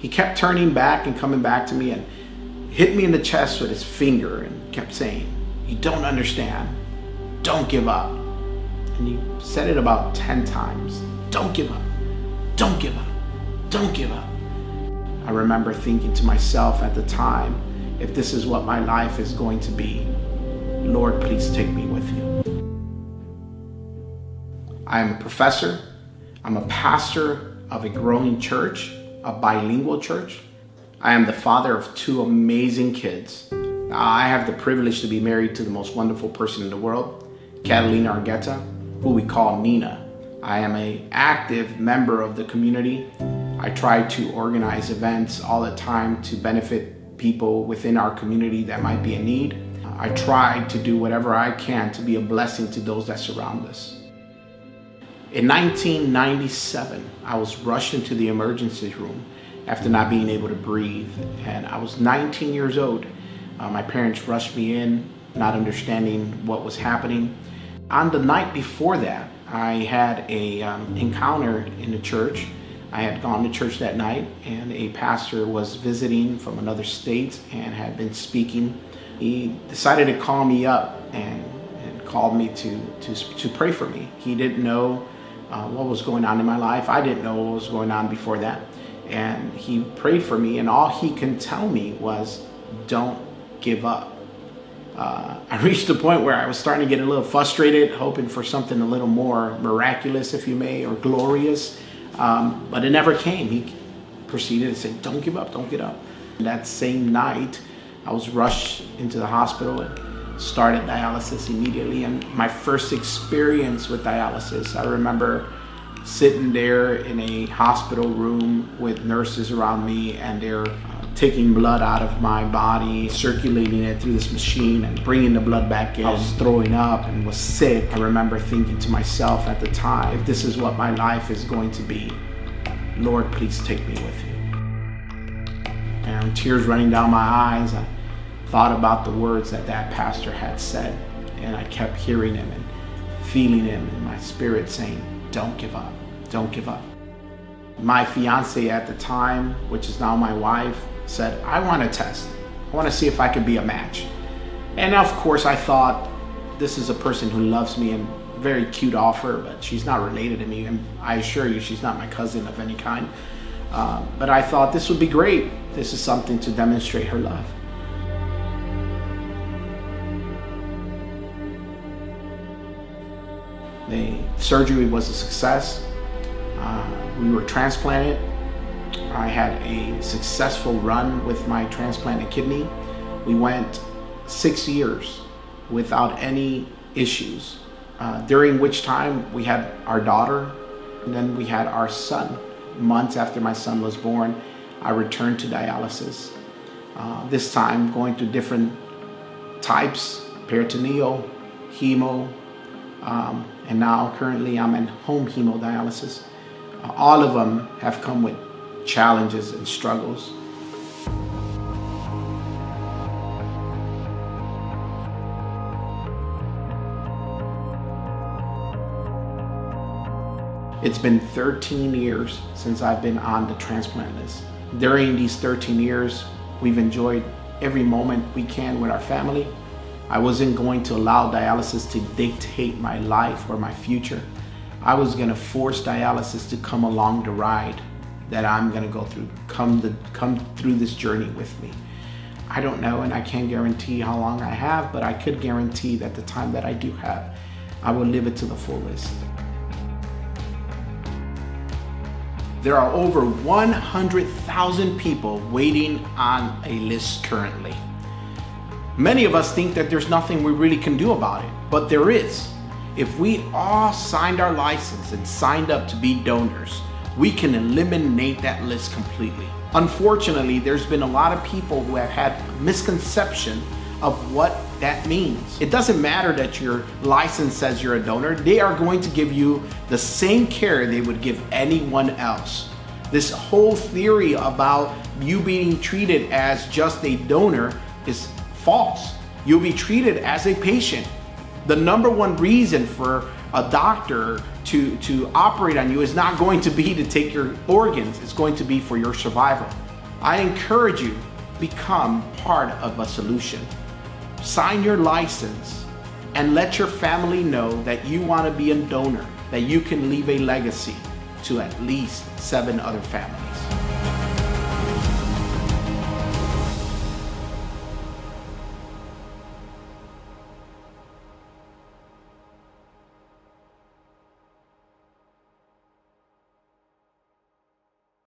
He kept turning back and coming back to me and hit me in the chest with his finger and kept saying, "You don't understand. Don't give up." And he said it about 10 times. Don't give up. Don't give up. Don't give up. I remember thinking to myself at the time, if this is what my life is going to be, Lord, please take me with you. I am a professor. I'm a pastor of a growing church, a bilingual church. I am the father of 2 amazing kids. I have the privilege to be married to the most wonderful person in the world, Leyner Argueta, who we call Nina. I am an active member of the community. I try to organize events all the time to benefit people within our community that might be in need. I try to do whatever I can to be a blessing to those that surround us. In 1997, I was rushed into the emergency room after not being able to breathe, and I was 19 years old. My parents rushed me in, not understanding what was happening. On the night before that, I had a encounter in the church. I had gone to church that night, and a pastor was visiting from another state and had been speaking. He decided to call me up and called me to pray for me. He didn't know what was going on in my life. I didn't know what was going on before that. And he prayed for me, and all he can tell me was, don't give up. I reached a point where I was starting to get a little frustrated, hoping for something a little more miraculous, if you may, or glorious. But it never came. He proceeded to say, don't give up, don't give up. That same night, I was rushed into the hospital and started dialysis immediately. And my first experience with dialysis, I remember sitting there in a hospital room with nurses around me, and they're taking blood out of my body, circulating it through this machine and bringing the blood back in. I was throwing up and was sick. I remember thinking to myself at the time, if this is what my life is going to be, Lord, please take me with you. And tears running down my eyes, I thought about the words that pastor had said, and I kept hearing him and feeling him in my spirit saying, don't give up, don't give up. My fiance at the time, which is now my wife, said, I want to test. I want to see if I could be a match. And of course I thought, this is a person who loves me, and very cute offer, but she's not related to me. And I assure you, she's not my cousin of any kind. But I thought this would be great. This is something to demonstrate her love. The surgery was a success. We were transplanted. I had a successful run with my transplanted kidney. We went 6 years without any issues, during which time we had our daughter, and then we had our son. Months after my son was born, I returned to dialysis. This time going through different types, peritoneal, hemo, and now currently I'm in home hemodialysis. All of them have come with challenges and struggles. It's been 13 years since I've been on the transplant list. During these 13 years, we've enjoyed every moment we can with our family. I wasn't going to allow dialysis to dictate my life or my future. I was going to force dialysis to come along the ride that I'm going to go through, come through this journey with me. I don't know, and I can't guarantee how long I have, but I could guarantee that the time that I do have, I will live it to the fullest. There are over 100,000 people waiting on a list currently. Many of us think that there's nothing we really can do about it, but there is. If we all signed our license and signed up to be donors, we can eliminate that list completely. Unfortunately, there's been a lot of people who have had a misconception of what that means. It doesn't matter that your license says you're a donor. They are going to give you the same care they would give anyone else. This whole theory about you being treated as just a donor is false. You'll be treated as a patient. The number one reason for a doctor to operate on you is not going to be to take your organs. It's going to be for your survival. I encourage you, become part of a solution. Sign your license and let your family know that you want to be a donor, that you can leave a legacy to at least 7 other families.